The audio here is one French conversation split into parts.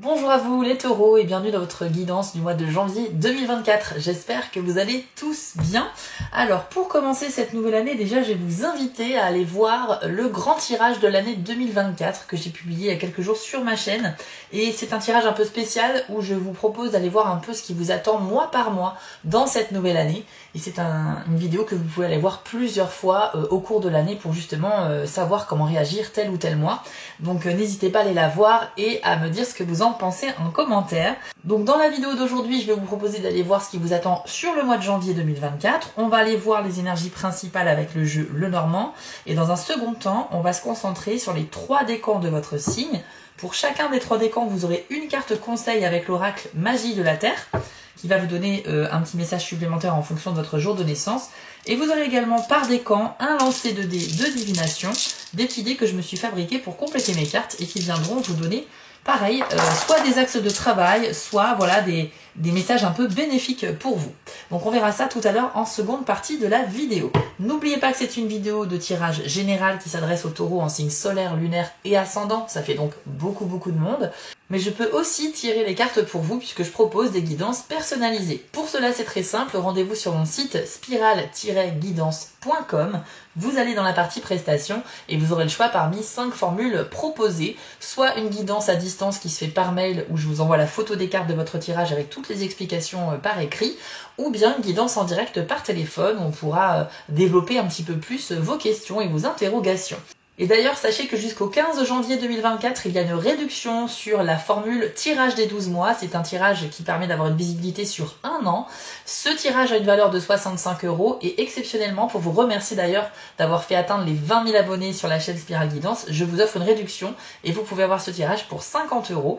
Bonjour à vous les taureaux et bienvenue dans votre guidance du mois de janvier 2024. J'espère que vous allez tous bien. Alors pour commencer cette nouvelle année, déjà je vais vous inviter à aller voir le grand tirage de l'année 2024 que j'ai publié il y a quelques jours sur ma chaîne. Et c'est un tirage un peu spécial où je vous propose d'aller voir un peu ce qui vous attend mois par mois dans cette nouvelle année. Et c'est une vidéo que vous pouvez aller voir plusieurs fois au cours de l'année pour justement savoir comment réagir tel ou tel mois. Donc n'hésitez pas à aller la voir et à me dire ce que vous en pensez en commentaire. Donc dans la vidéo d'aujourd'hui, je vais vous proposer d'aller voir ce qui vous attend sur le mois de janvier 2024. On va aller voir les énergies principales avec le jeu Lenormand. Et dans un second temps, on va se concentrer sur les 3 décans de votre signe. Pour chacun des 3 décans, vous aurez une carte conseil avec l'oracle Magie de la Terre, qui va vous donner un petit message supplémentaire en fonction de votre jour de naissance. Et vous aurez également par décan un lancer de dés de divination, des petits dés que je me suis fabriqués pour compléter mes cartes et qui viendront vous donner pareil, soit des axes de travail, soit voilà des messages un peu bénéfiques pour vous. Donc on verra ça tout à l'heure en seconde partie de la vidéo. N'oubliez pas que c'est une vidéo de tirage général qui s'adresse aux taureaux en signe solaire, lunaire et ascendant. Ça fait donc beaucoup de monde. Mais je peux aussi tirer les cartes pour vous puisque je propose des guidances personnalisées. Pour cela, c'est très simple. Rendez-vous sur mon site spiral-guidance.com. Vous allez dans la partie prestations et vous aurez le choix parmi 5 formules proposées. Soit une guidance à distance qui se fait par mail où je vous envoie la photo des cartes de votre tirage avec toutes les explications par écrit, ou bien une guidance en direct par téléphone où on pourra développer un petit peu plus vos questions et vos interrogations. Et d'ailleurs, sachez que jusqu'au 15 janvier 2024, il y a une réduction sur la formule tirage des 12 mois. C'est un tirage qui permet d'avoir une visibilité sur un an. Ce tirage a une valeur de 65 € et exceptionnellement, pour vous remercier d'ailleurs d'avoir fait atteindre les 20 000 abonnés sur la chaîne Spiral Guidance, je vous offre une réduction et vous pouvez avoir ce tirage pour 50 €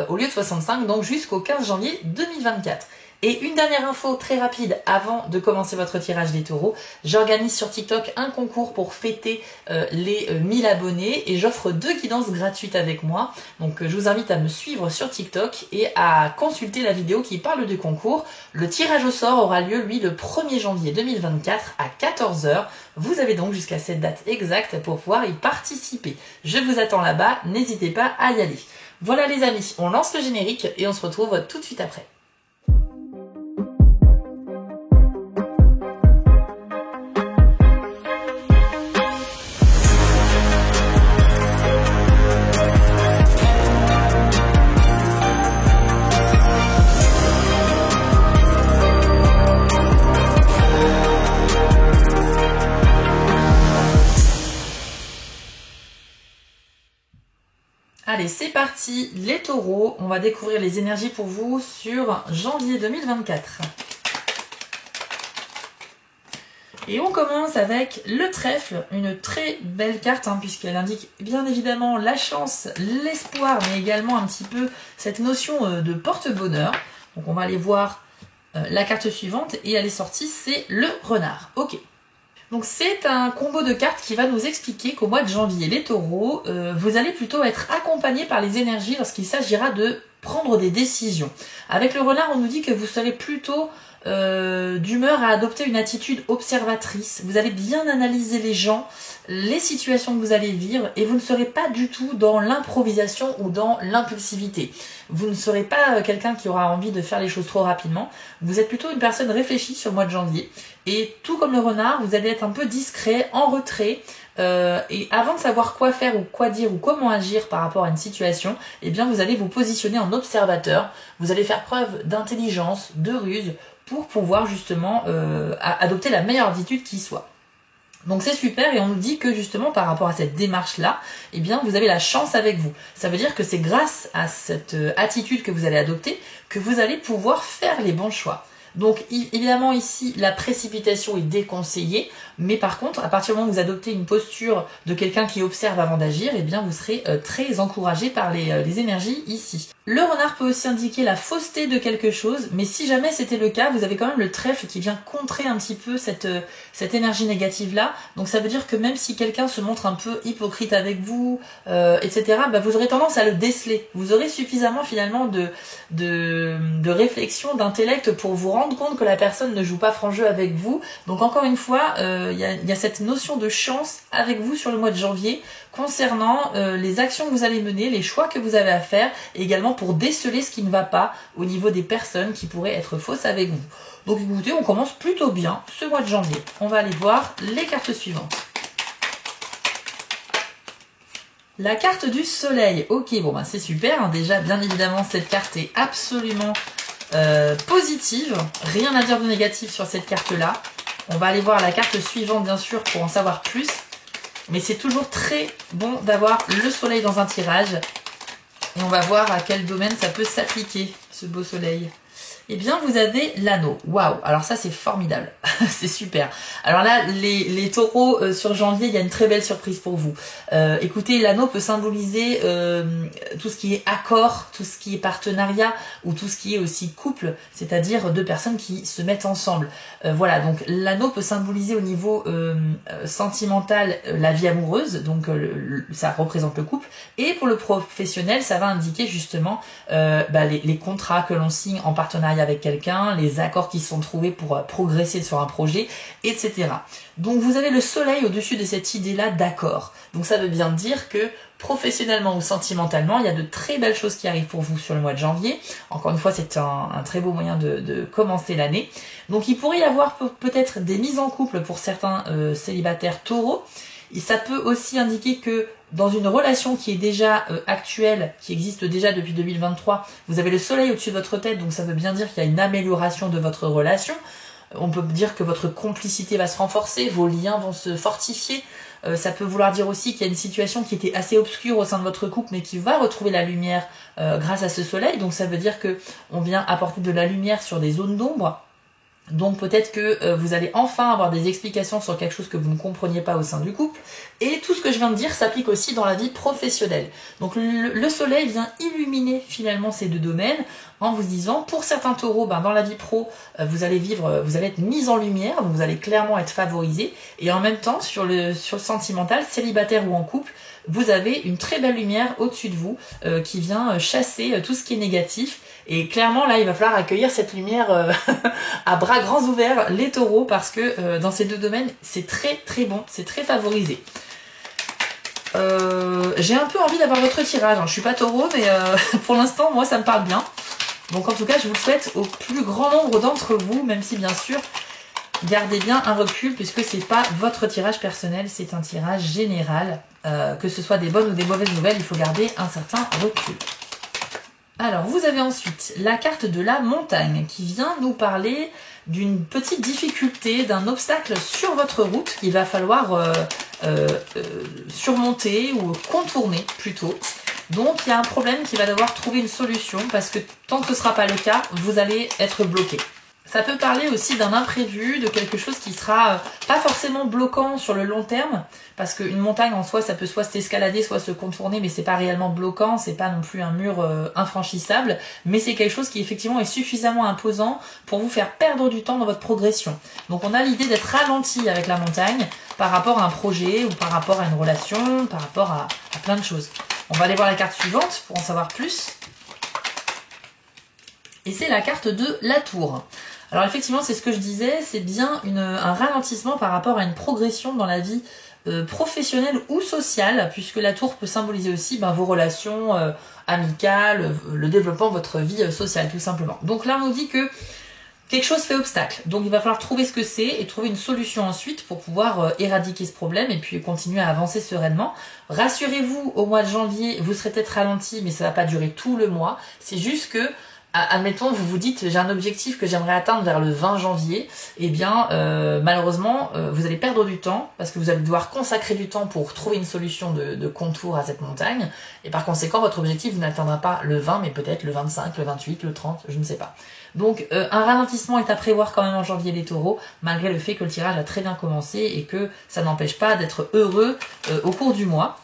au lieu de 65, donc jusqu'au 15 janvier 2024. Et une dernière info très rapide avant de commencer votre tirage des taureaux, j'organise sur TikTok un concours pour fêter les 1000 abonnés et j'offre 2 guidances gratuites avec moi. Donc je vous invite à me suivre sur TikTok et à consulter la vidéo qui parle du concours. Le tirage au sort aura lieu lui le 1er janvier 2024 à 14 h. Vous avez donc jusqu'à cette date exacte pour pouvoir y participer. Je vous attends là-bas, n'hésitez pas à y aller. Voilà les amis, on lance le générique et on se retrouve tout de suite après. Allez, c'est parti, les taureaux, on va découvrir les énergies pour vous sur janvier 2024. Et on commence avec le trèfle, une très belle carte puisqu'elle indique bien évidemment la chance, l'espoir, mais également un petit peu cette notion de porte-bonheur. Donc on va aller voir la carte suivante et elle est sortie, c'est le renard. Ok. Donc c'est un combo de cartes qui va nous expliquer qu'au mois de janvier, les taureaux, vous allez plutôt être accompagnés par les énergies lorsqu'il s'agira de prendre des décisions. Avec le renard, on nous dit que vous serez plutôt d'humeur à adopter une attitude observatrice. Vous allez bien analyser les gens, les situations que vous allez vivre et vous ne serez pas du tout dans l'improvisation ou dans l'impulsivité. Vous ne serez pas quelqu'un qui aura envie de faire les choses trop rapidement. Vous êtes plutôt une personne réfléchie sur le mois de janvier. Et tout comme le renard, vous allez être un peu discret, en retrait. Et avant de savoir quoi faire ou quoi dire ou comment agir par rapport à une situation, eh bien vous allez vous positionner en observateur. Vous allez faire preuve d'intelligence, de ruse pour pouvoir justement adopter la meilleure attitude qui soit. Donc c'est super et on nous dit que justement par rapport à cette démarche-là, eh bien vous avez la chance avec vous. Ça veut dire que c'est grâce à cette attitude que vous allez adopter que vous allez pouvoir faire les bons choix. Donc évidemment ici la précipitation est déconseillée, mais par contre à partir du moment où vous adoptez une posture de quelqu'un qui observe avant d'agir, eh bien vous serez très encouragé par les énergies ici. Le renard peut aussi indiquer la fausseté de quelque chose, mais si jamais c'était le cas, vous avez quand même le trèfle qui vient contrer un petit peu cette énergie négative là. Donc ça veut dire que même si quelqu'un se montre un peu hypocrite avec vous, etc., bah, vous aurez tendance à le déceler. Vous aurez suffisamment finalement de réflexion, d'intellect pour vous rendre compte que la personne ne joue pas franc jeu avec vous. Donc encore une fois, il y a cette notion de chance avec vous sur le mois de janvier concernant les actions que vous allez mener, les choix que vous avez à faire et également pour déceler ce qui ne va pas au niveau des personnes qui pourraient être fausses avec vous. Donc écoutez, on commence plutôt bien ce mois de janvier. On va aller voir les cartes suivantes. La carte du soleil. Ok, bon, bah, c'est super. Hein. Déjà, bien évidemment, cette carte est absolument positive. Rien à dire de négatif sur cette carte-là. On va aller voir la carte suivante, bien sûr, pour en savoir plus. Mais c'est toujours très bon d'avoir le soleil dans un tirage. Et on va voir à quel domaine ça peut s'appliquer, ce beau soleil. Eh bien, vous avez l'anneau. Waouh! Alors ça, c'est formidable. C'est super. Alors là, les taureaux sur janvier, il y a une très belle surprise pour vous. Écoutez, l'anneau peut symboliser tout ce qui est accord, tout ce qui est partenariat ou tout ce qui est aussi couple, c'est-à-dire deux personnes qui se mettent ensemble. Voilà, donc l'anneau peut symboliser au niveau sentimental la vie amoureuse, donc ça représente le couple. Et pour le professionnel, ça va indiquer justement les contrats que l'on signe en partenariat avec quelqu'un, les accords qui sont trouvés pour progresser sur un projet, etc. Donc vous avez le soleil au-dessus de cette idée-là d'accord. Donc ça veut bien dire que professionnellement ou sentimentalement, il y a de très belles choses qui arrivent pour vous sur le mois de janvier. Encore une fois, c'est un très beau moyen de commencer l'année. Donc il pourrait y avoir peut-être des mises en couple pour certains célibataires taureaux. Et ça peut aussi indiquer que dans une relation qui est déjà actuelle, qui existe déjà depuis 2023, vous avez le soleil au-dessus de votre tête, donc ça veut bien dire qu'il y a une amélioration de votre relation. On peut dire que votre complicité va se renforcer, vos liens vont se fortifier. Ça peut vouloir dire aussi qu'il y a une situation qui était assez obscure au sein de votre couple, mais qui va retrouver la lumière grâce à ce soleil. Donc ça veut dire que on vient apporter de la lumière sur des zones d'ombre. Donc peut-être que vous allez enfin avoir des explications sur quelque chose que vous ne compreniez pas au sein du couple. Et tout ce que je viens de dire s'applique aussi dans la vie professionnelle. Donc le soleil vient illuminer finalement ces deux domaines en vous disant, pour certains taureaux, dans la vie pro, vous allez être mis en lumière, donc vous allez clairement être favorisé. Et en même temps, sur le sentimental, célibataire ou en couple, vous avez une très belle lumière au-dessus de vous qui vient chasser tout ce qui est négatif. Et clairement, là, il va falloir accueillir cette lumière à bras grands ouverts, les taureaux, parce que dans ces deux domaines, c'est très très bon, c'est très favorisé. J'ai un peu envie d'avoir votre tirage. Je suis pas taureau, mais pour l'instant, moi, ça me parle bien. Donc en tout cas, je vous le souhaite au plus grand nombre d'entre vous, même si bien sûr, gardez bien un recul, puisque c'est pas votre tirage personnel, c'est un tirage général. Que ce soit des bonnes ou des mauvaises nouvelles, il faut garder un certain recul. Alors, vous avez ensuite la carte de la montagne qui vient nous parler d'une petite difficulté, d'un obstacle sur votre route qu'il va falloir surmonter ou contourner plutôt. Donc, il y a un problème qui va devoir trouver une solution parce que tant que ce ne sera pas le cas, vous allez être bloqué. Ça peut parler aussi d'un imprévu, de quelque chose qui sera pas forcément bloquant sur le long terme, parce qu'une montagne en soi, ça peut soit s'escalader, soit se contourner, mais c'est pas réellement bloquant, c'est pas non plus un mur infranchissable, mais c'est quelque chose qui effectivement est suffisamment imposant pour vous faire perdre du temps dans votre progression. Donc on a l'idée d'être ralenti avec la montagne par rapport à un projet, ou par rapport à une relation, par rapport à plein de choses. On va aller voir la carte suivante pour en savoir plus. Et c'est la carte de la tour. Alors effectivement, c'est ce que je disais, c'est bien un ralentissement par rapport à une progression dans la vie professionnelle ou sociale, puisque la tour peut symboliser aussi vos relations amicales, le développement de votre vie sociale, tout simplement. Donc là, on nous dit que quelque chose fait obstacle. Donc il va falloir trouver ce que c'est et trouver une solution ensuite pour pouvoir éradiquer ce problème et puis continuer à avancer sereinement. Rassurez-vous, au mois de janvier, vous serez peut-être ralenti, mais ça ne va pas durer tout le mois. C'est juste que admettons, vous vous dites, j'ai un objectif que j'aimerais atteindre vers le 20 janvier, eh bien, malheureusement, vous allez perdre du temps, parce que vous allez devoir consacrer du temps pour trouver une solution de contour à cette montagne, et par conséquent, votre objectif, vous n'atteindra pas le 20, mais peut-être le 25, le 28, le 30, je ne sais pas. Donc, un ralentissement est à prévoir quand même en janvier les taureaux, malgré le fait que le tirage a très bien commencé, et que ça n'empêche pas d'être heureux au cours du mois.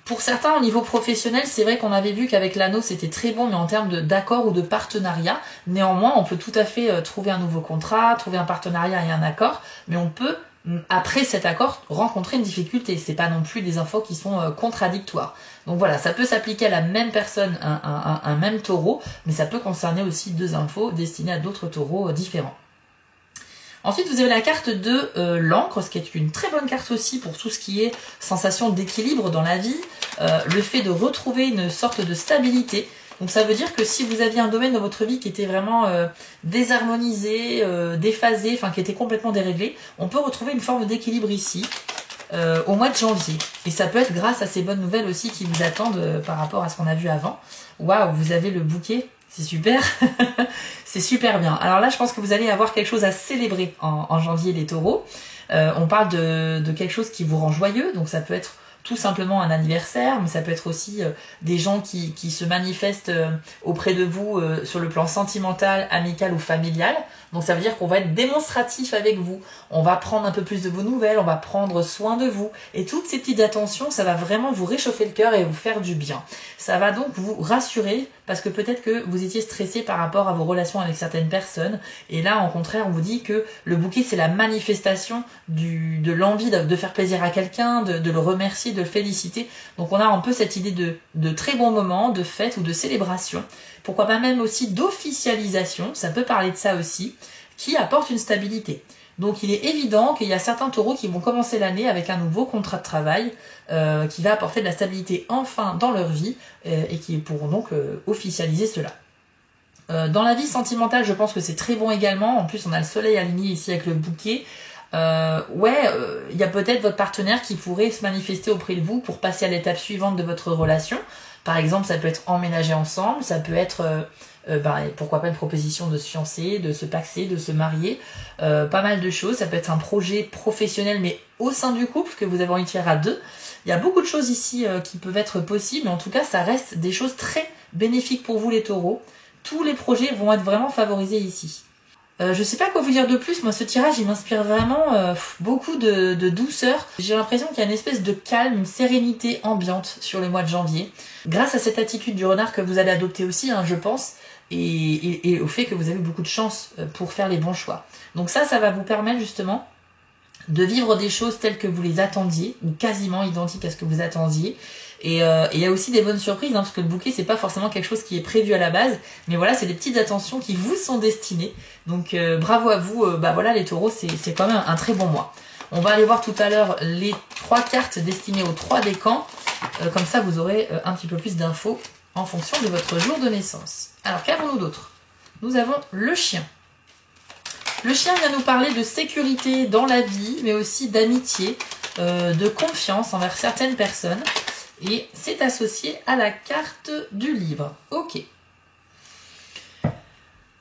Pour certains, au niveau professionnel, c'est vrai qu'on avait vu qu'avec l'anneau, c'était très bon, mais en termes d'accord ou de partenariat. Néanmoins, on peut tout à fait trouver un nouveau contrat, trouver un partenariat et un accord, mais on peut, après cet accord, rencontrer une difficulté. C'est pas non plus des infos qui sont contradictoires. Donc voilà, ça peut s'appliquer à la même personne, un même taureau, mais ça peut concerner aussi deux infos destinées à d'autres taureaux différents. Ensuite, vous avez la carte de l'encre, ce qui est une très bonne carte aussi pour tout ce qui est sensation d'équilibre dans la vie, le fait de retrouver une sorte de stabilité. Donc ça veut dire que si vous aviez un domaine dans votre vie qui était vraiment désharmonisé, déphasé, enfin qui était complètement déréglé, on peut retrouver une forme d'équilibre ici. Au mois de janvier. Et ça peut être grâce à ces bonnes nouvelles aussi qui vous attendent par rapport à ce qu'on a vu avant. Waouh, vous avez le bouquet, c'est super. C'est super bien. Alors là, je pense que vous allez avoir quelque chose à célébrer en janvier, les taureaux. On parle de quelque chose qui vous rend joyeux, donc ça peut être tout simplement un anniversaire, mais ça peut être aussi des gens qui se manifestent auprès de vous sur le plan sentimental, amical ou familial. Donc ça veut dire qu'on va être démonstratif avec vous. On va prendre un peu plus de vos nouvelles, on va prendre soin de vous. Et toutes ces petites attentions, ça va vraiment vous réchauffer le cœur et vous faire du bien. Ça va donc vous rassurer parce que peut-être que vous étiez stressé par rapport à vos relations avec certaines personnes. Et là, au contraire, on vous dit que le bouquet, c'est la manifestation de l'envie de faire plaisir à quelqu'un, de le remercier, de le féliciter. Donc on a un peu cette idée de très bons moments, de fête ou de célébration. Pourquoi pas même aussi d'officialisation, ça peut parler de ça aussi, qui apporte une stabilité. Donc il est évident qu'il y a certains taureaux qui vont commencer l'année avec un nouveau contrat de travail qui va apporter de la stabilité enfin dans leur vie et qui pourront donc officialiser cela. Dans la vie sentimentale, je pense que c'est très bon également. En plus, on a le soleil aligné ici avec le bouquet. Il y a peut-être votre partenaire qui pourrait se manifester auprès de vous pour passer à l'étape suivante de votre relation. Par exemple, ça peut être emménager ensemble, ça peut être, pourquoi pas une proposition de se fiancer, de se paxer, de se marier, pas mal de choses. Ça peut être un projet professionnel, mais au sein du couple, que vous avez envie de faire à deux. Il y a beaucoup de choses ici qui peuvent être possibles, mais en tout cas, ça reste des choses très bénéfiques pour vous les taureaux. Tous les projets vont être vraiment favorisés ici. Je sais pas quoi vous dire de plus, moi ce tirage il m'inspire vraiment beaucoup de douceur. J'ai l'impression qu'il y a une espèce de calme, une sérénité ambiante sur le mois de janvier. Grâce à cette attitude du renard que vous allez adopter aussi, je pense, et au fait que vous avez beaucoup de chance pour faire les bons choix. Donc ça va vous permettre justement de vivre des choses telles que vous les attendiez, ou quasiment identiques à ce que vous attendiez. Et il y a aussi des bonnes surprises, parce que le bouquet, c'est pas forcément quelque chose qui est prévu à la base, mais voilà, c'est des petites attentions qui vous sont destinées. Donc bravo à vous, voilà, les taureaux, c'est quand même un très bon mois. On va aller voir tout à l'heure les 3 cartes destinées aux 3 décans, comme ça vous aurez un petit peu plus d'infos en fonction de votre jour de naissance. Alors qu'avons-nous d'autre? Nous avons le chien. Le chien vient nous parler de sécurité dans la vie, mais aussi d'amitié, de confiance envers certaines personnes. Et c'est associé à la carte du livre. Ok.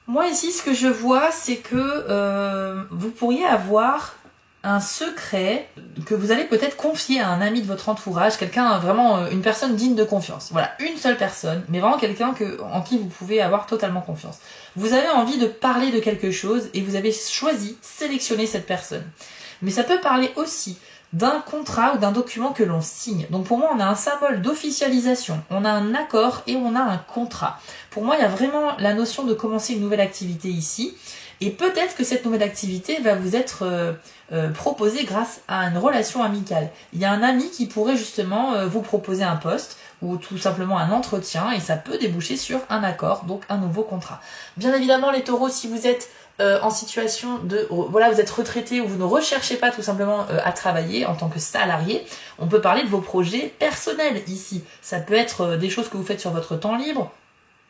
Moi ici, ce que je vois, c'est que vous pourriez avoir un secret que vous allez peut-être confier à un ami de votre entourage, quelqu'un vraiment, une personne digne de confiance. Voilà, une seule personne, mais vraiment quelqu'un en qui vous pouvez avoir totalement confiance. Vous avez envie de parler de quelque chose et vous avez choisi, sélectionné cette personne. Mais ça peut parler aussi d'un contrat ou d'un document que l'on signe. Donc pour moi, on a un symbole d'officialisation, on a un accord et on a un contrat. Pour moi, il y a vraiment la notion de commencer une nouvelle activité ici. Et peut-être que cette nouvelle activité va vous être proposée grâce à une relation amicale. Il y a un ami qui pourrait justement vous proposer un poste ou tout simplement un entretien et ça peut déboucher sur un accord, donc un nouveau contrat. Bien évidemment, les taureaux, si vous êtes en situation de, voilà, vous êtes retraité ou vous ne recherchez pas tout simplement à travailler en tant que salarié, on peut parler de vos projets personnels ici. Ça peut être des choses que vous faites sur votre temps libre,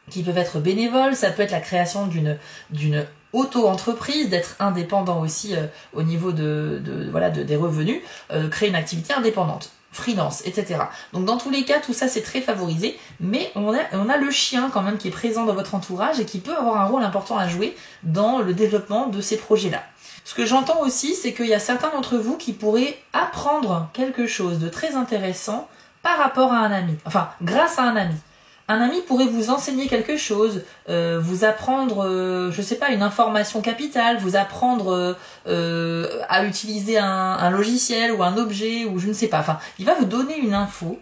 qui peuvent être bénévoles, ça peut être la création d'une auto-entreprise, d'être indépendant aussi au niveau des revenus, créer une activité indépendante, freelance, etc. Donc dans tous les cas, tout ça c'est très favorisé, mais on a le chien quand même qui est présent dans votre entourage et qui peut avoir un rôle important à jouer dans le développement de ces projets-là. Ce que j'entends aussi, c'est qu'il y a certains d'entre vous qui pourraient apprendre quelque chose de très intéressant par rapport à un ami, enfin grâce à un ami. Un ami pourrait vous enseigner quelque chose, vous apprendre, je sais pas, une information capitale, vous apprendre à utiliser un logiciel ou un objet ou je ne sais pas. Enfin, il va vous donner une info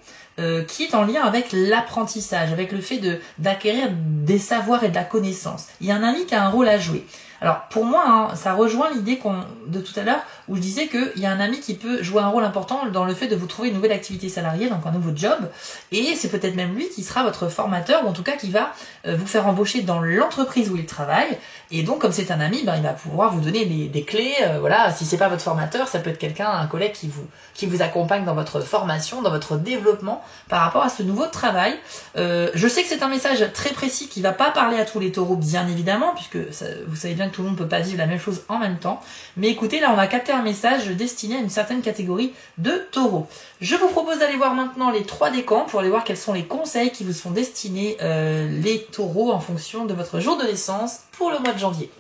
qui est en lien avec l'apprentissage, avec le fait d'acquérir des savoirs et de la connaissance. Il y a un ami qui a un rôle à jouer. Alors pour moi, hein, ça rejoint l'idée de tout à l'heure où je disais qu'il y a un ami qui peut jouer un rôle important dans le fait de vous trouver une nouvelle activité salariée, donc un nouveau job, et c'est peut-être même lui qui sera votre formateur, ou en tout cas qui va vous faire embaucher dans l'entreprise où il travaille, et donc comme c'est un ami, ben, il va pouvoir vous donner des clés, voilà, si c'est pas votre formateur, ça peut être quelqu'un, un collègue qui vous accompagne dans votre formation, dans votre développement par rapport à ce nouveau travail. Je sais que c'est un message très précis qui va pas parler à tous les taureaux, bien évidemment, puisque ça, vous savez bien que tout le monde peut pas vivre la même chose en même temps. Mais écoutez, là on a capté un message destiné à une certaine catégorie de taureaux. Je vous propose d'aller voir maintenant les 3 décans pour aller voir quels sont les conseils qui vous sont destinés les taureaux en fonction de votre jour de naissance pour le mois de janvier.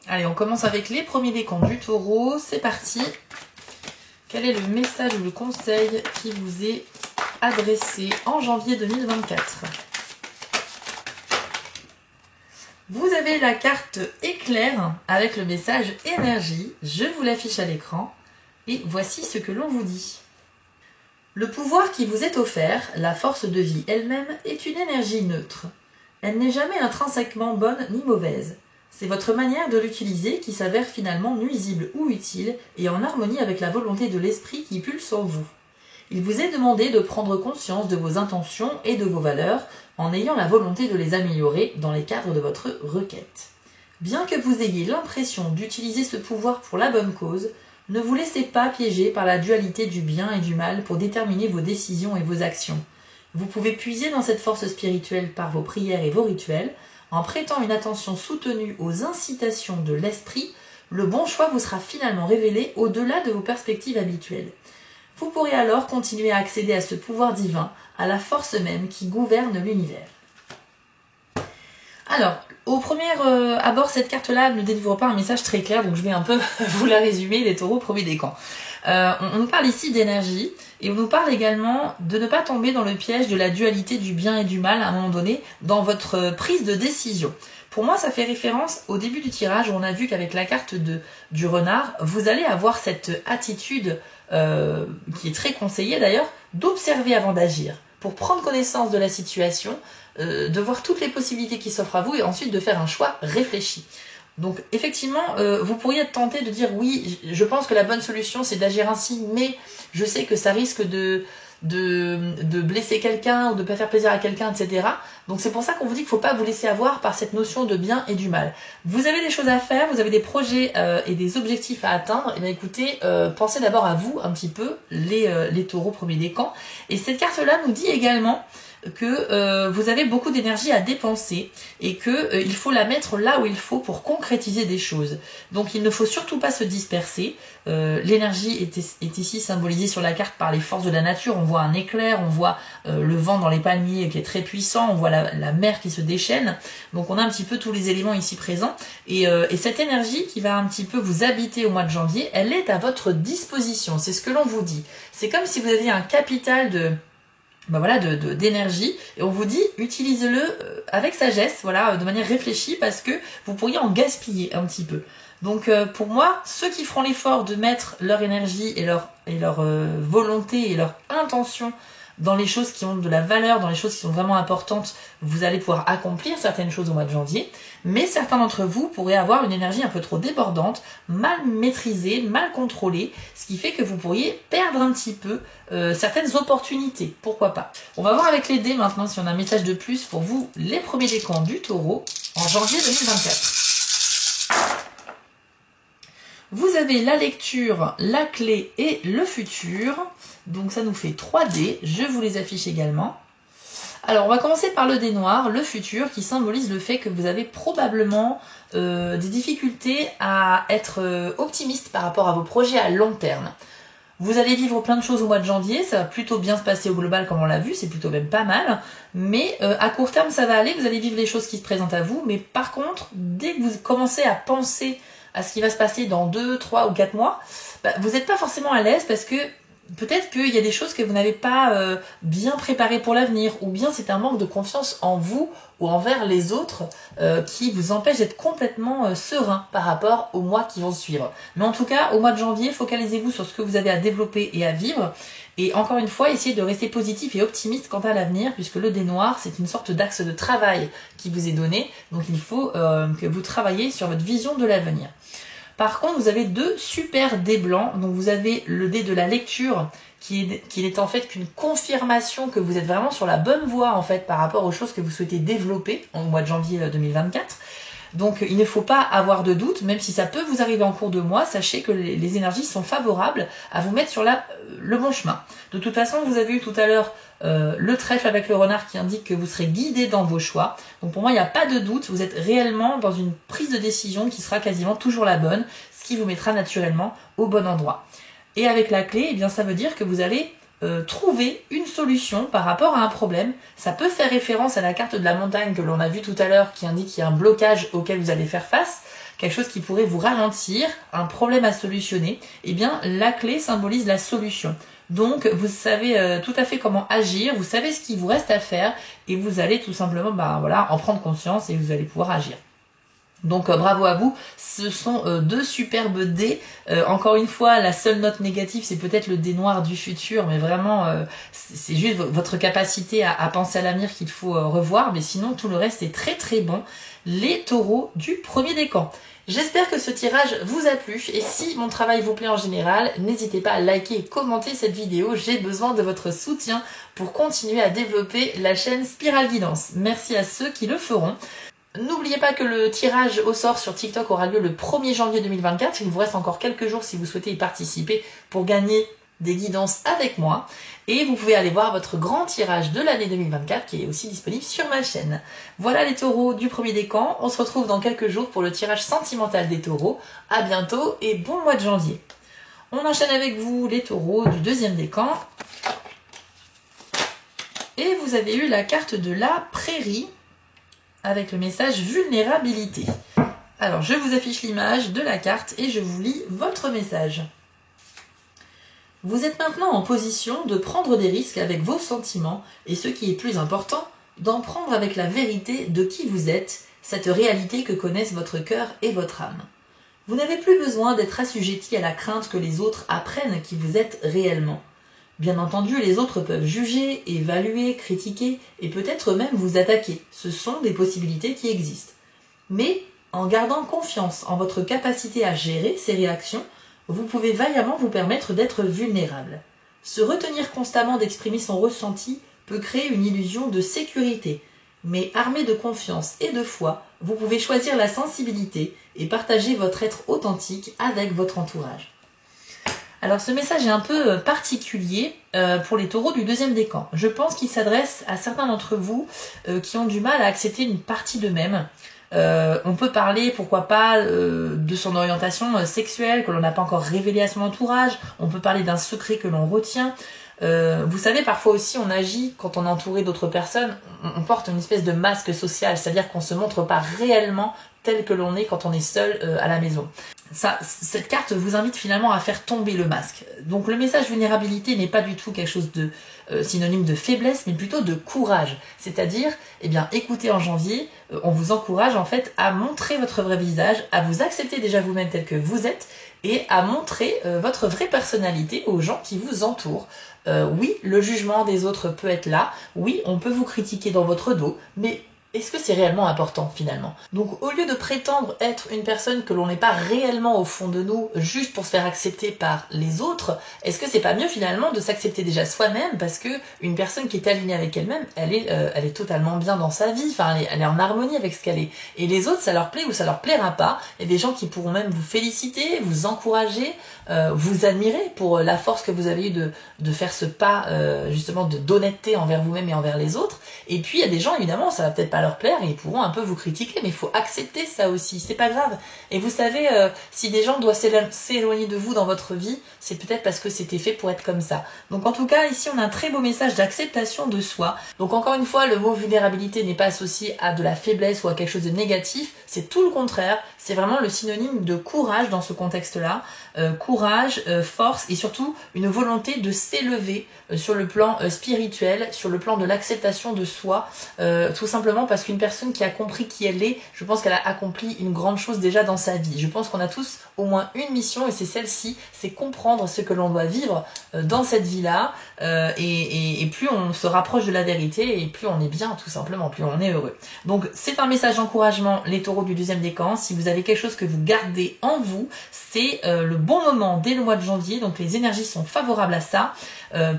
Allez, on commence avec les premiers décans du taureau, c'est parti. Quel est le message ou le conseil qui vous est adressé en janvier 2024? Vous avez la carte éclair avec le message énergie. Je vous l'affiche à l'écran. Et voici ce que l'on vous dit. Le pouvoir qui vous est offert, la force de vie elle-même, est une énergie neutre. Elle n'est jamais intrinsèquement bonne ni mauvaise. C'est votre manière de l'utiliser qui s'avère finalement nuisible ou utile et en harmonie avec la volonté de l'esprit qui pulse en vous. Il vous est demandé de prendre conscience de vos intentions et de vos valeurs en ayant la volonté de les améliorer dans les cadres de votre requête. Bien que vous ayez l'impression d'utiliser ce pouvoir pour la bonne cause, ne vous laissez pas piéger par la dualité du bien et du mal pour déterminer vos décisions et vos actions. Vous pouvez puiser dans cette force spirituelle par vos prières et vos rituels. En prêtant une attention soutenue aux incitations de l'esprit, le bon choix vous sera finalement révélé au-delà de vos perspectives habituelles. Vous pourrez alors continuer à accéder à ce pouvoir divin, à la force même qui gouverne l'univers. Alors, au premier abord, cette carte-là ne délivre pas un message très clair, donc je vais un peu vous la résumer, les taureaux, premier décan. On nous parle ici d'énergie, et on nous parle également de ne pas tomber dans le piège de la dualité du bien et du mal à un moment donné dans votre prise de décision. Pour moi, ça fait référence au début du tirage où on a vu qu'avec la carte du renard, vous allez avoir cette attitude qui est très conseillée d'ailleurs, d'observer avant d'agir, pour prendre connaissance de la situation, de voir toutes les possibilités qui s'offrent à vous et ensuite de faire un choix réfléchi. Donc effectivement, vous pourriez être tenté de dire oui, je pense que la bonne solution c'est d'agir ainsi, mais je sais que ça risque de blesser quelqu'un ou de pas faire plaisir à quelqu'un, etc. Donc c'est pour ça qu'on vous dit qu'il ne faut pas vous laisser avoir par cette notion de bien et du mal. Vous avez des choses à faire, vous avez des projets et des objectifs à atteindre, et bien écoutez, pensez d'abord à vous un petit peu, les taureaux premiers décans. Et cette carte-là nous dit également que vous avez beaucoup d'énergie à dépenser et que il faut la mettre là où il faut pour concrétiser des choses. Donc il ne faut surtout pas se disperser. L'énergie est ici symbolisée sur la carte par les forces de la nature. On voit un éclair, on voit le vent dans les palmiers qui est très puissant, on voit la mer qui se déchaîne. Donc on a un petit peu tous les éléments ici présents. Et cette énergie qui va un petit peu vous habiter au mois de janvier, elle est à votre disposition. C'est ce que l'on vous dit. C'est comme si vous aviez un capital d'énergie et on vous dit utilisez-le avec sagesse, voilà, de manière réfléchie parce que vous pourriez en gaspiller un petit peu. Donc pour moi, ceux qui feront l'effort de mettre leur énergie et leur volonté et leur intention dans les choses qui ont de la valeur, dans les choses qui sont vraiment importantes, vous allez pouvoir accomplir certaines choses au mois de janvier, mais certains d'entre vous pourraient avoir une énergie un peu trop débordante, mal maîtrisée, mal contrôlée, ce qui fait que vous pourriez perdre un petit peu certaines opportunités, pourquoi pas. On va voir avec les dés maintenant si on a un message de plus pour vous, les premiers décans du taureau en janvier 2024. Vous avez la lecture, la clé et le futur. Donc ça nous fait 3 dés. Je vous les affiche également. Alors on va commencer par le dé noir, le futur, qui symbolise le fait que vous avez probablement des difficultés à être optimiste par rapport à vos projets à long terme. Vous allez vivre plein de choses au mois de janvier, ça va plutôt bien se passer au global comme on l'a vu, c'est plutôt même pas mal. Mais à court terme ça va aller, vous allez vivre les choses qui se présentent à vous. Mais par contre, dès que vous commencez à penser à ce qui va se passer dans 2, 3 ou 4 mois, vous n'êtes pas forcément à l'aise parce que peut-être qu'il y a des choses que vous n'avez pas bien préparées pour l'avenir, ou bien c'est un manque de confiance en vous ou envers les autres qui vous empêche d'être complètement serein par rapport aux mois qui vont suivre. Mais en tout cas, au mois de janvier, focalisez-vous sur ce que vous avez à développer et à vivre. Et encore une fois, essayez de rester positif et optimiste quant à l'avenir, puisque le dé noir, c'est une sorte d'axe de travail qui vous est donné. Donc il faut que vous travaillez sur votre vision de l'avenir. Par contre, vous avez deux super dés blancs. Donc vous avez le dé de la lecture qui n'est en fait qu'une confirmation que vous êtes vraiment sur la bonne voie en fait par rapport aux choses que vous souhaitez développer au mois de janvier 2024. Donc il ne faut pas avoir de doute, même si ça peut vous arriver en cours de mois, sachez que les énergies sont favorables à vous mettre sur le bon chemin. De toute façon, vous avez eu tout à l'heure le trèfle avec le renard qui indique que vous serez guidé dans vos choix. Donc pour moi, il n'y a pas de doute, vous êtes réellement dans une prise de décision qui sera quasiment toujours la bonne, ce qui vous mettra naturellement au bon endroit. Et avec la clé, eh bien, ça veut dire que vous allez trouver une solution par rapport à un problème. Ça peut faire référence à la carte de la montagne que l'on a vue tout à l'heure qui indique qu'il y a un blocage auquel vous allez faire face, quelque chose qui pourrait vous ralentir, un problème à solutionner. Eh bien, la clé symbolise la solution. Donc, vous savez tout à fait comment agir, vous savez ce qu'il vous reste à faire et vous allez tout simplement en prendre conscience et vous allez pouvoir agir. Donc bravo à vous, ce sont deux superbes dés. Encore une fois, la seule note négative, c'est peut-être le dé noir du futur, mais vraiment, c'est juste votre capacité à penser à l'avenir qu'il faut revoir, mais sinon tout le reste est très très bon. Les taureaux du premier décan. J'espère que ce tirage vous a plu, et si mon travail vous plaît en général, n'hésitez pas à liker et commenter cette vidéo, j'ai besoin de votre soutien pour continuer à développer la chaîne Spirale Guidance. Merci à ceux qui le feront. N'oubliez pas que le tirage au sort sur TikTok aura lieu le 1er janvier 2024. Il vous reste encore quelques jours si vous souhaitez y participer pour gagner des guidances avec moi. Et vous pouvez aller voir votre grand tirage de l'année 2024 qui est aussi disponible sur ma chaîne. Voilà les taureaux du premier décan. On se retrouve dans quelques jours pour le tirage sentimental des taureaux. À bientôt et bon mois de janvier. On enchaîne avec vous les taureaux du deuxième décan. Et vous avez eu la carte de la prairie avec le message vulnérabilité. Alors, je vous affiche l'image de la carte et je vous lis votre message. Vous êtes maintenant en position de prendre des risques avec vos sentiments et ce qui est plus important, d'en prendre avec la vérité de qui vous êtes, cette réalité que connaissent votre cœur et votre âme. Vous n'avez plus besoin d'être assujetti à la crainte que les autres apprennent qui vous êtes réellement. Bien entendu, les autres peuvent juger, évaluer, critiquer et peut-être même vous attaquer. Ce sont des possibilités qui existent. Mais, en gardant confiance en votre capacité à gérer ces réactions, vous pouvez vaillamment vous permettre d'être vulnérable. Se retenir constamment d'exprimer son ressenti peut créer une illusion de sécurité, mais armé de confiance et de foi, vous pouvez choisir la sensibilité et partager votre être authentique avec votre entourage. Alors ce message est un peu particulier pour les taureaux du deuxième décan. Je pense qu'il s'adresse à certains d'entre vous qui ont du mal à accepter une partie d'eux-mêmes. On peut parler, pourquoi pas, de son orientation sexuelle que l'on n'a pas encore révélée à son entourage. On peut parler d'un secret que l'on retient. Vous savez, parfois aussi on agit quand on est entouré d'autres personnes, on porte une espèce de masque social, c'est-à-dire qu'on ne se montre pas réellement tel que l'on est quand on est seul à la maison. Cette carte vous invite finalement à faire tomber le masque. Donc le message vulnérabilité n'est pas du tout quelque chose de synonyme de faiblesse, mais plutôt de courage. C'est-à-dire, eh bien, écoutez, en janvier, on vous encourage en fait à montrer votre vrai visage, à vous accepter déjà vous-même tel que vous êtes et à montrer votre vraie personnalité aux gens qui vous entourent. Oui, le jugement des autres peut être là, oui, on peut vous critiquer dans votre dos, mais est-ce que c'est réellement important finalement? Donc au lieu de prétendre être une personne que l'on n'est pas réellement au fond de nous, juste pour se faire accepter par les autres, est-ce que c'est pas mieux finalement de s'accepter déjà soi-même, parce que une personne qui est alignée avec elle-même, elle est totalement bien dans sa vie, enfin elle est en harmonie avec ce qu'elle est. Et les autres, ça leur plaît ou ça leur plaira pas. Il y a des gens qui pourront même vous féliciter, vous encourager, vous admirer pour la force que vous avez eue de faire ce pas justement d'honnêteté envers vous-même et envers les autres. Et puis il y a des gens, évidemment, ça va peut-être pas leur plaire et ils pourront un peu vous critiquer, mais il faut accepter ça aussi, c'est pas grave. Et vous savez, si des gens doivent s'éloigner de vous dans votre vie, c'est peut-être parce que c'était fait pour être comme ça. Donc en tout cas, ici on a un très beau message d'acceptation de soi. Donc encore une fois, le mot vulnérabilité n'est pas associé à de la faiblesse ou à quelque chose de négatif, c'est tout le contraire, c'est vraiment le synonyme de courage dans ce contexte-là. courage, force et surtout une volonté de s'élever sur le plan spirituel, sur le plan de l'acceptation de soi, tout simplement parce qu'une personne qui a compris qui elle est, je pense qu'elle a accompli une grande chose déjà dans sa vie. Je pense qu'on a tous au moins une mission et c'est celle-ci, c'est comprendre ce que l'on doit vivre dans cette vie-là et plus on se rapproche de la vérité et plus on est bien tout simplement, plus on est heureux. Donc c'est un message d'encouragement les taureaux du deuxième décan. Si vous avez quelque chose que vous gardez en vous, c'est le bon moment dès le mois de janvier, donc les énergies sont favorables à ça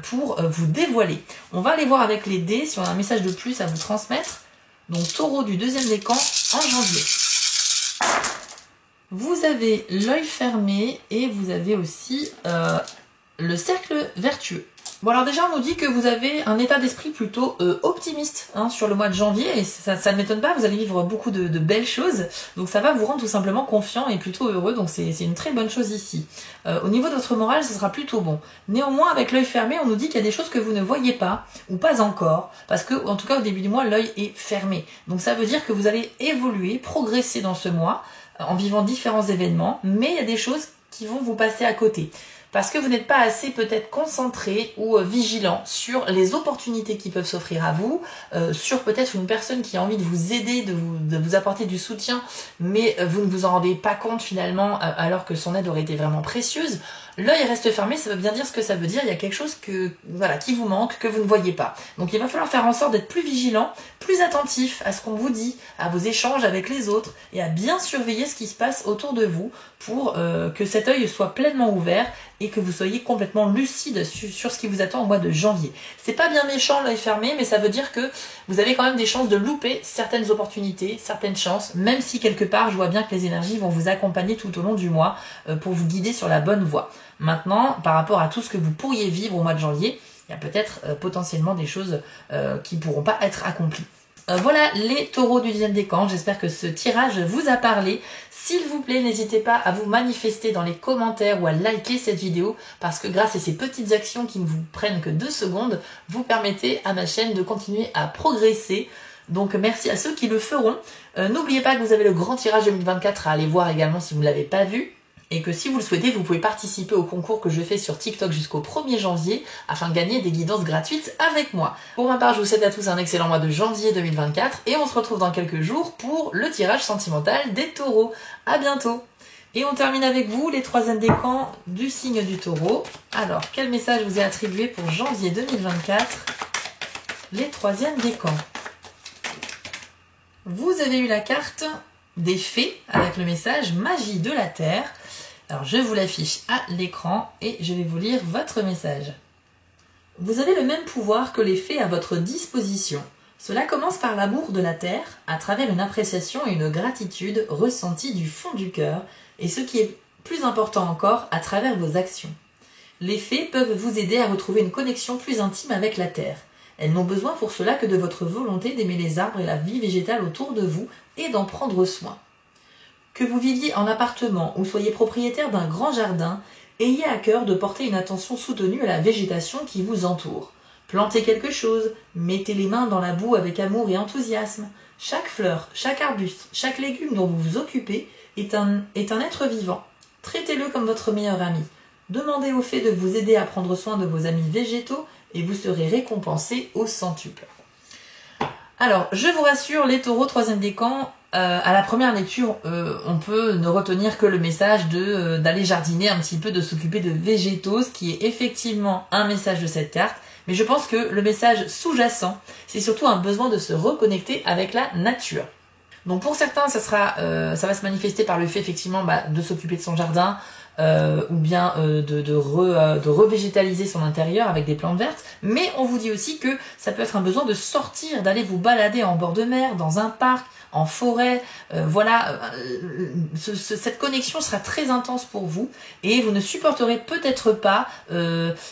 pour vous dévoiler. On va aller voir avec les dés si on a un message de plus à vous transmettre. Donc taureau du deuxième décan en janvier. Vous avez l'œil fermé et vous avez aussi le cercle vertueux. Bon alors déjà on nous dit que vous avez un état d'esprit plutôt optimiste sur le mois de janvier et ça ne m'étonne pas, vous allez vivre beaucoup de belles choses, donc ça va vous rendre tout simplement confiant et plutôt heureux, donc c'est une très bonne chose ici. Au niveau de votre morale, ce sera plutôt bon. Néanmoins avec l'œil fermé, on nous dit qu'il y a des choses que vous ne voyez pas, ou pas encore, parce que en tout cas au début du mois, l'œil est fermé. Donc ça veut dire que vous allez évoluer, progresser dans ce mois, en vivant différents événements, mais il y a des choses qui vont vous passer à côté. Parce que vous n'êtes pas assez peut-être concentré ou vigilant sur les opportunités qui peuvent s'offrir à vous, sur peut-être une personne qui a envie de vous aider, de vous apporter du soutien, mais vous ne vous en rendez pas compte finalement alors que son aide aurait été vraiment précieuse. L'œil reste fermé, ça veut bien dire ce que ça veut dire, il y a quelque chose qui vous manque, que vous ne voyez pas. Donc il va falloir faire en sorte d'être plus vigilant, plus attentif à ce qu'on vous dit, à vos échanges avec les autres, et à bien surveiller ce qui se passe autour de vous pour que cet œil soit pleinement ouvert et que vous soyez complètement lucide sur ce qui vous attend au mois de janvier. C'est pas bien méchant l'œil fermé, mais ça veut dire que vous avez quand même des chances de louper certaines opportunités, certaines chances, même si quelque part je vois bien que les énergies vont vous accompagner tout au long du mois pour vous guider sur la bonne voie. Maintenant, par rapport à tout ce que vous pourriez vivre au mois de janvier, il y a peut-être potentiellement des choses qui ne pourront pas être accomplies. Voilà les taureaux du deuxième décan, j'espère que ce tirage vous a parlé. S'il vous plaît, n'hésitez pas à vous manifester dans les commentaires ou à liker cette vidéo parce que grâce à ces petites actions qui ne vous prennent que 2 secondes, vous permettez à ma chaîne de continuer à progresser. Donc merci à ceux qui le feront. N'oubliez pas que vous avez le grand tirage 2024 à aller voir également si vous ne l'avez pas vu. Et que si vous le souhaitez, vous pouvez participer au concours que je fais sur TikTok jusqu'au 1er janvier afin de gagner des guidances gratuites avec moi. Pour ma part, je vous souhaite à tous un excellent mois de janvier 2024 et on se retrouve dans quelques jours pour le tirage sentimental des taureaux. À bientôt! Et on termine avec vous, les 3e décans du signe du taureau. Alors, quel message vous est attribué pour janvier 2024? Les 3e décans. Vous avez eu la carte des fées avec le message magie de la terre. Alors je vous l'affiche à l'écran et je vais vous lire votre message. Vous avez le même pouvoir que les fées à votre disposition. Cela commence par l'amour de la terre, à travers une appréciation et une gratitude ressentie du fond du cœur, et ce qui est plus important encore, à travers vos actions. Les fées peuvent vous aider à retrouver une connexion plus intime avec la terre. Elles n'ont besoin pour cela que de votre volonté d'aimer les arbres et la vie végétale autour de vous et d'en prendre soin. Que vous viviez en appartement ou soyez propriétaire d'un grand jardin, ayez à cœur de porter une attention soutenue à la végétation qui vous entoure. Plantez quelque chose, mettez les mains dans la boue avec amour et enthousiasme. Chaque fleur, chaque arbuste, chaque légume dont vous vous occupez est un être vivant. Traitez-le comme votre meilleur ami. Demandez aux fées de vous aider à prendre soin de vos amis végétaux et vous serez récompensé au centuple. Alors, je vous rassure, les taureaux 3e décan, à la première lecture, on peut ne retenir que le message d'aller jardiner un petit peu, de s'occuper de végétaux, ce qui est effectivement un message de cette carte. Mais je pense que le message sous-jacent, c'est surtout un besoin de se reconnecter avec la nature. Donc pour certains, ça va se manifester par le fait effectivement de s'occuper de son jardin, ou bien de revégétaliser son intérieur avec des plantes vertes, mais on vous dit aussi que ça peut être un besoin de sortir, d'aller vous balader en bord de mer, dans un parc, en forêt, cette connexion sera très intense pour vous et vous ne supporterez peut-être pas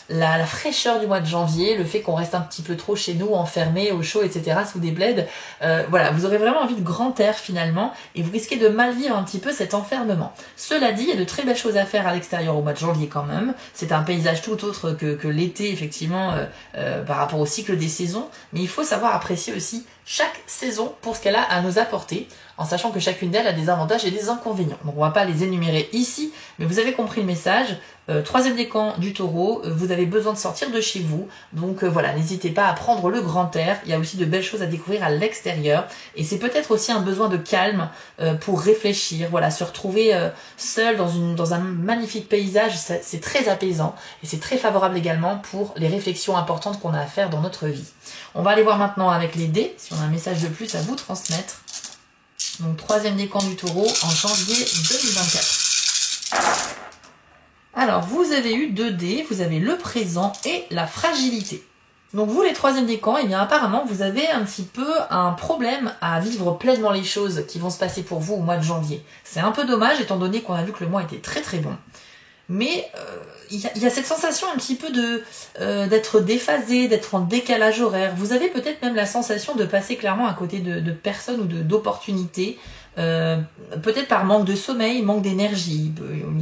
la fraîcheur du mois de janvier, le fait qu'on reste un petit peu trop chez nous, enfermés, au chaud, etc., sous des plaids. Vous aurez vraiment envie de grand air finalement et vous risquez de mal vivre un petit peu cet enfermement. Cela dit, il y a de très belles choses à faire à l'extérieur au mois de janvier quand même. C'est un paysage tout autre que l'été effectivement par rapport au cycle des saisons, mais il faut savoir apprécier aussi chaque saison pour ce qu'elle a à nous apporter. en sachant que chacune d'elles a des avantages et des inconvénients. Donc on va pas les énumérer ici, mais vous avez compris le message. Troisième décan du Taureau, vous avez besoin de sortir de chez vous, donc voilà, n'hésitez pas à prendre le grand air, il y a aussi de belles choses à découvrir à l'extérieur, et c'est peut-être aussi un besoin de calme pour réfléchir, voilà, se retrouver seul dans un magnifique paysage, c'est très apaisant, et c'est très favorable également pour les réflexions importantes qu'on a à faire dans notre vie. On va aller voir maintenant avec les dés, si on a un message de plus à vous transmettre. Donc troisième décan du Taureau en janvier 2024. Alors, vous avez eu 2 dés, vous avez le présent et la fragilité. Donc vous, les troisième décans, eh bien apparemment, vous avez un petit peu un problème à vivre pleinement les choses qui vont se passer pour vous au mois de janvier. C'est un peu dommage, étant donné qu'on a vu que le mois était très très bon. Mais il y a cette sensation un petit peu d'être déphasé, d'être en décalage horaire. Vous avez peut-être même la sensation de passer clairement à côté de personnes ou d'opportunités. Peut-être par manque de sommeil, manque d'énergie.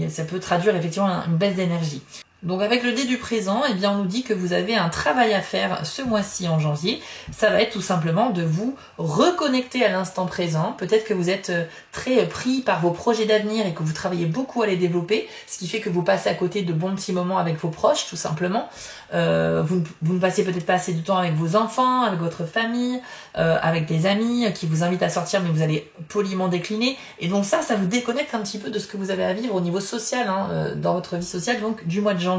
Ça peut traduire effectivement une baisse d'énergie. Donc avec le dé du présent, eh bien on nous dit que vous avez un travail à faire ce mois-ci en janvier. Ça va être tout simplement de vous reconnecter à l'instant présent. Peut-être que vous êtes très pris par vos projets d'avenir et que vous travaillez beaucoup à les développer, ce qui fait que vous passez à côté de bons petits moments avec vos proches, tout simplement. Vous ne passez peut-être pas assez de temps avec vos enfants, avec votre famille, avec des amis qui vous invitent à sortir, mais vous allez poliment décliner. Et donc ça vous déconnecte un petit peu de ce que vous avez à vivre au niveau social, dans votre vie sociale, donc du mois de janvier.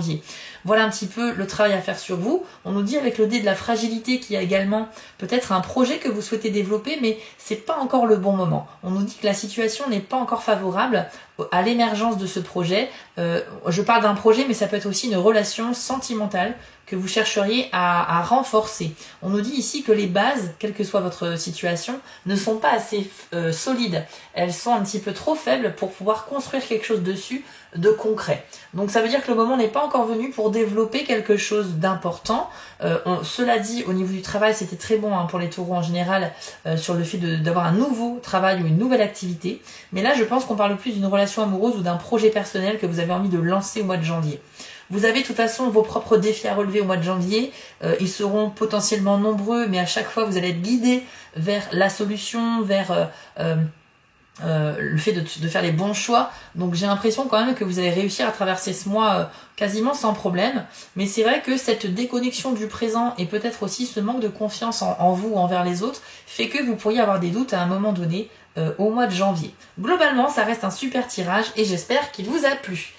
Voilà un petit peu le travail à faire sur vous. On nous dit avec le dé de la fragilité qu'il y a également peut-être un projet que vous souhaitez développer, mais c'est pas encore le bon moment. On nous dit que la situation n'est pas encore favorable à l'émergence de ce projet. Je parle d'un projet, mais ça peut être aussi une relation sentimentale que vous chercheriez à renforcer. On nous dit ici que les bases, quelle que soit votre situation, ne sont pas assez solides. Elles sont un petit peu trop faibles pour pouvoir construire quelque chose dessus de concret. Donc ça veut dire que le moment n'est pas encore venu pour développer quelque chose d'important. Cela dit, au niveau du travail, c'était très bon pour les taureaux en général sur le fait d'avoir un nouveau travail ou une nouvelle activité. Mais là, je pense qu'on parle plus d'une relation amoureuse ou d'un projet personnel que vous avez envie de lancer au mois de janvier. Vous avez de toute façon vos propres défis à relever au mois de janvier. Ils seront potentiellement nombreux, mais à chaque fois, vous allez être guidé vers la solution, vers le fait de faire les bons choix. Donc j'ai l'impression quand même que vous allez réussir à traverser ce mois quasiment sans problème. Mais c'est vrai que cette déconnexion du présent et peut-être aussi ce manque de confiance en vous ou envers les autres fait que vous pourriez avoir des doutes à un moment donné au mois de janvier. Globalement, ça reste un super tirage et j'espère qu'il vous a plu.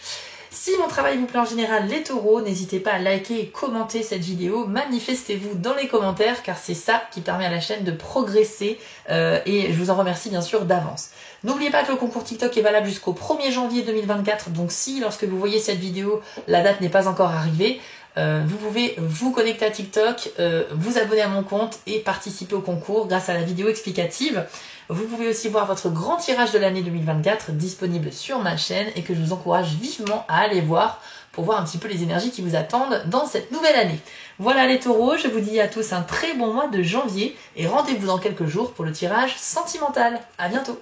Si mon travail vous plaît en général, les taureaux, n'hésitez pas à liker et commenter cette vidéo. Manifestez-vous dans les commentaires car c'est ça qui permet à la chaîne de progresser et je vous en remercie bien sûr d'avance. N'oubliez pas que le concours TikTok est valable jusqu'au 1er janvier 2024. Donc si, lorsque vous voyez cette vidéo, la date n'est pas encore arrivée, vous pouvez vous connecter à TikTok, vous abonner à mon compte et participer au concours grâce à la vidéo explicative. Vous pouvez aussi voir votre grand tirage de l'année 2024 disponible sur ma chaîne et que je vous encourage vivement à aller voir pour voir un petit peu les énergies qui vous attendent dans cette nouvelle année. Voilà les taureaux, je vous dis à tous un très bon mois de janvier et rendez-vous dans quelques jours pour le tirage sentimental. À bientôt.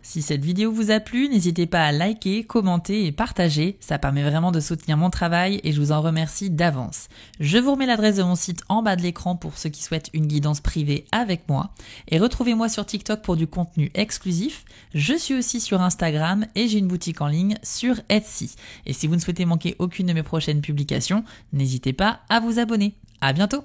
Si cette vidéo vous a plu, n'hésitez pas à liker, commenter et partager. Ça permet vraiment de soutenir mon travail et je vous en remercie d'avance. Je vous remets l'adresse de mon site en bas de l'écran pour ceux qui souhaitent une guidance privée avec moi. Et retrouvez-moi sur TikTok pour du contenu exclusif. Je suis aussi sur Instagram et j'ai une boutique en ligne sur Etsy. Et si vous ne souhaitez manquer aucune de mes prochaines publications, n'hésitez pas à vous abonner. À bientôt!